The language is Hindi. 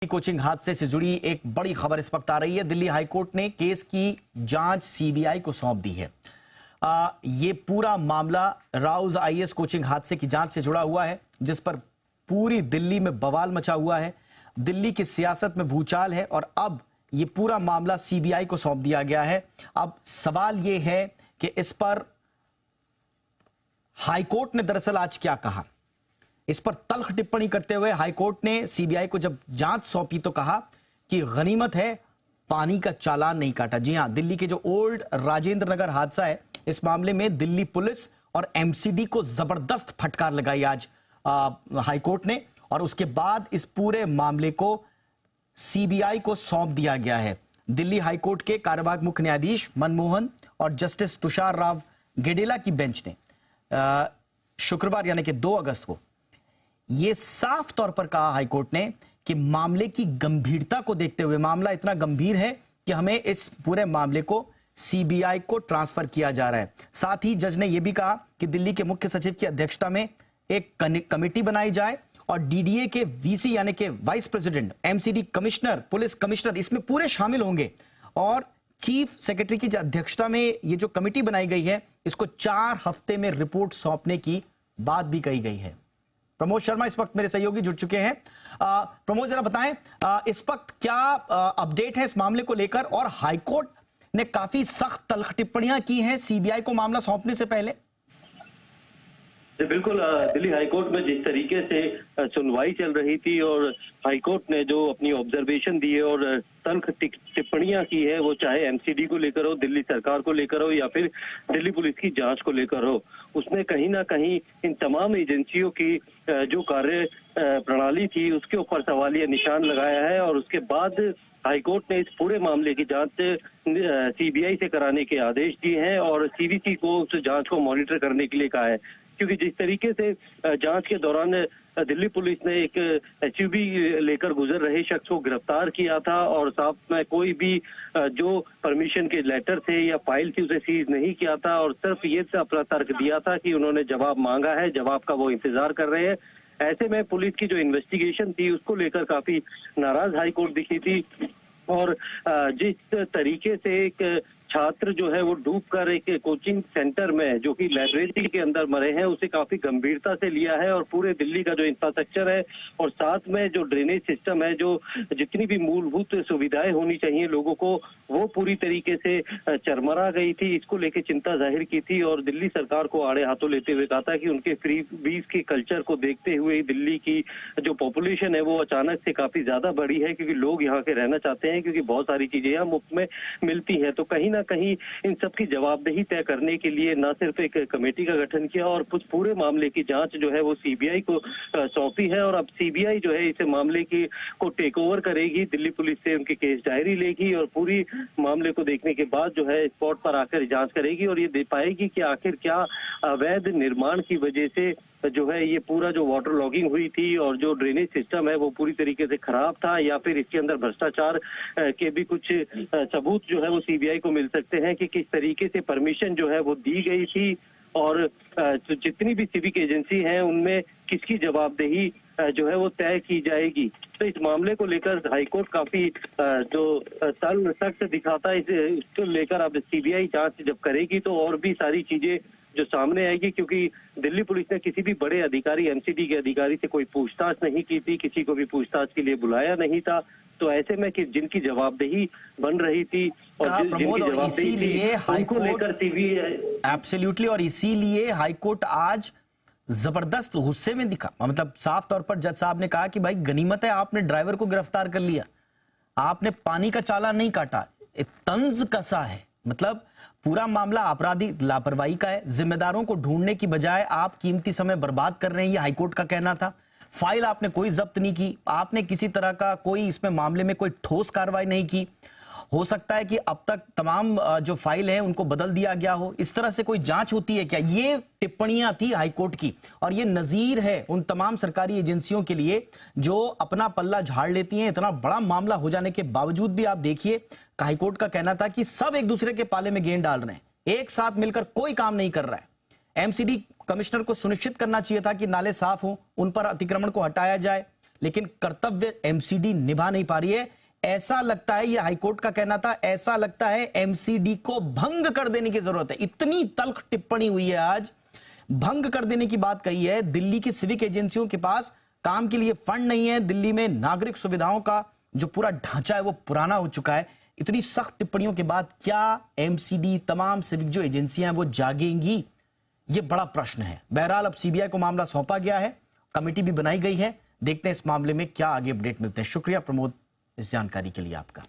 कोचिंग हादसे से जुड़ी एक बड़ी खबर इस वक्त आ रही है। दिल्ली हाईकोर्ट ने केस की जांच सीबीआई को सौंप दी है। ये पूरा मामला राउज आईएएस कोचिंग हादसे की जांच से जुड़ा हुआ है, जिस पर पूरी दिल्ली में बवाल मचा हुआ है। दिल्ली की सियासत में भूचाल है और अब ये पूरा मामला सीबीआई को सौंप दिया गया है। अब सवाल ये है कि इस पर हाईकोर्ट ने दरअसल आज क्या कहा। इस पर तल्ख टिप्पणी करते हुए हाईकोर्ट ने सीबीआई को जब जांच सौंपी तो कहा कि गनीमत है पानी का चालान नहीं काटा। जी हां, दिल्ली के जो ओल्ड राजेंद्र नगर हादसा है, इस मामले में दिल्ली पुलिस और एमसीडी को जबरदस्त फटकार लगाई आज हाईकोर्ट ने, और उसके बाद इस पूरे मामले को सीबीआई को सौंप दिया गया है। दिल्ली हाईकोर्ट के कार्यवाहक मुख्य न्यायाधीश मनमोहन और जस्टिस तुषार राव गेडेला की बेंच ने शुक्रवार यानी कि 2 अगस्त को यह साफ तौर पर कहा हाईकोर्ट ने कि मामले की गंभीरता को देखते हुए, मामला इतना गंभीर है कि हमें इस पूरे मामले को सीबीआई को ट्रांसफर किया जा रहा है। साथ ही जज ने यह भी कहा कि दिल्ली के मुख्य सचिव की अध्यक्षता में एक कमेटी बनाई जाए और डीडीए के वीसी यानी कि vice president, MCD commissioner, police commissioner इसमें पूरे शामिल होंगे, और चीफ सेक्रेटरी की अध्यक्षता में ये जो कमेटी बनाई गई है, इसको 4 हफ्ते में रिपोर्ट सौंपने की बात भी कही गई है। प्रमोद शर्मा इस वक्त मेरे सहयोगी जुड़ चुके हैं। प्रमोद, जरा बताएं इस वक्त क्या अपडेट है इस मामले को लेकर, और हाईकोर्ट ने काफी सख्त तल्ख टिप्पणियां की हैं सीबीआई को मामला सौंपने से पहले। बिल्कुल, दिल्ली हाईकोर्ट में जिस तरीके से सुनवाई चल रही थी और हाईकोर्ट ने जो अपनी ऑब्जर्वेशन दी है और तल्ख टिप्पणियां की है, वो चाहे एमसीडी को लेकर हो, दिल्ली सरकार को लेकर हो या फिर दिल्ली पुलिस की जांच को लेकर हो, उसने कहीं ना कहीं इन तमाम एजेंसियों की जो कार्य प्रणाली थी उसके ऊपर सवालिया निशान लगाया है। और उसके बाद हाईकोर्ट ने इस पूरे मामले की जांच सीबीआई से कराने के आदेश दिए हैं और सीवीसी को उस जांच को मॉनिटर करने के लिए कहा है, क्योंकि जिस तरीके से जांच के दौरान दिल्ली पुलिस ने एक एसयूवी लेकर गुजर रहे शख्स को गिरफ्तार किया था और साथ में कोई भी जो परमिशन के लेटर थे या फाइल थी उसे सीज नहीं किया था, और सिर्फ ये अपना तर्क दिया था कि उन्होंने जवाब मांगा है, जवाब का वो इंतजार कर रहे हैं। ऐसे में पुलिस की जो इन्वेस्टिगेशन थी उसको लेकर काफी नाराज हाईकोर्ट दिखी थी, और जिस तरीके से एक छात्र जो है वो डूबकर एक कोचिंग सेंटर में जो कि लाइब्रेरी के अंदर मरे हैं, उसे काफी गंभीरता से लिया है, और पूरे दिल्ली का जो इंफ्रास्ट्रक्चर है और साथ में जो ड्रेनेज सिस्टम है, जो जितनी भी मूलभूत सुविधाएं होनी चाहिए लोगों को, वो पूरी तरीके से चरमरा गई थी। इसको लेकर चिंता जाहिर की थी और दिल्ली सरकार को आड़े हाथों लेते हुए कहा था कि उनके फ्री बीज के कल्चर को देखते हुए दिल्ली की जो पॉपुलेशन है वो अचानक से काफी ज्यादा बढ़ी है, क्योंकि लोग यहाँ के रहना चाहते हैं, क्योंकि बहुत सारी चीजें यहाँ मुफ्त में मिलती है। तो कहीं कहीं इन सब की जवाबदेही तय करने के लिए न सिर्फ एक कमेटी का गठन किया और कुछ पूरे मामले की जांच जो है वो सीबीआई को सौंपी है, और अब सीबीआई जो है इस मामले की को टेक ओवर करेगी, दिल्ली पुलिस से उनकी केस डायरी लेगी और पूरी मामले को देखने के बाद जो है स्पॉट पर आकर जांच करेगी और ये दे पाएगी कि आखिर क्या अवैध निर्माण की वजह से जो है ये पूरा जो वाटर लॉगिंग हुई थी और जो ड्रेनेज सिस्टम है वो पूरी तरीके से खराब था, या फिर इसके अंदर भ्रष्टाचार के भी कुछ सबूत जो है वो सीबीआई को मिल सकते हैं कि किस तरीके से परमिशन जो है वो दी गई थी, और जितनी भी सिविक एजेंसी हैं उनमें किसकी जवाबदेही जो है वो तय की जाएगी। तो इस मामले को लेकर हाईकोर्ट काफी जो सख्त दिखाता है, इसको लेकर अब सीबीआई जांच जब करेगी तो और भी सारी चीजें जो सामने आएगी, क्योंकि दिल्ली पुलिस ने किसी भी बड़े अधिकारी, एमसीडी के अधिकारी से कोई पूछताछ नहीं की थी, किसी को भी पूछताछ के लिए बुलाया नहीं था। तो ऐसे में कि जिनकी जवाबदेही बन रही थी और जिनकी जवाबदेही थी उनको लेकर सीबीआई एब्सोल्युटली, और इसीलिए हाईकोर्ट आज जबरदस्त गुस्से में दिखा। मतलब साफ तौर पर जज साहब ने कहा कि भाई गनीमत है आपने ड्राइवर को गिरफ्तार कर लिया, आपने पानी का चालान नहीं काटा, तंज कसा है। मतलब पूरा मामला आपराधी लापरवाही का है, जिम्मेदारों को ढूंढने की बजाय आप कीमती समय बर्बाद कर रहे हैं, ये हाईकोर्ट का कहना था। फाइल आपने कोई जब्त नहीं की, आपने किसी तरह का कोई इसमें मामले में कोई ठोस कार्रवाई नहीं की। हो सकता है कि अब तक तमाम जो फाइल है उनको बदल दिया गया हो, इस तरह से कोई जांच होती है क्या? ये टिप्पणियां थी हाईकोर्ट की, और ये नजीर है उन तमाम सरकारी एजेंसियों के लिए जो अपना पल्ला झाड़ लेती हैं। इतना बड़ा मामला हो जाने के बावजूद भी आप देखिए, हाईकोर्ट का कहना था कि सब एक दूसरे के पाले में गेंद डाल रहे हैं, एक साथ मिलकर कोई काम नहीं कर रहा है। एमसीडी कमिश्नर को सुनिश्चित करना चाहिए था कि नाले साफ हों, उन पर अतिक्रमण को हटाया जाए, लेकिन कर्तव्य एमसीडी निभा नहीं पा रही है। ऐसा लगता है, यह हाईकोर्ट का कहना था, ऐसा लगता है एमसीडी को भंग कर देने की जरूरत है। इतनी तल्ख टिप्पणी हुई है आज, भंग कर देने की बात कही है। दिल्ली की सिविक एजेंसियों के पास काम के लिए फंड नहीं है। दिल्ली में नागरिक सुविधाओं का जो पूरा ढांचा है वो पुराना हो चुका है। इतनी सख्त टिप्पणियों के बाद क्या एमसीडी, तमाम सिविक जो एजेंसियां हैं वो जागेंगी? ये बड़ा प्रश्न है। बहरहाल अब सीबीआई को मामला सौंपा गया है, कमेटी भी बनाई गई है। देखते हैं इस मामले में क्या आगे अपडेट मिलते हैं। शुक्रिया प्रमोद इस जानकारी के लिए आपका।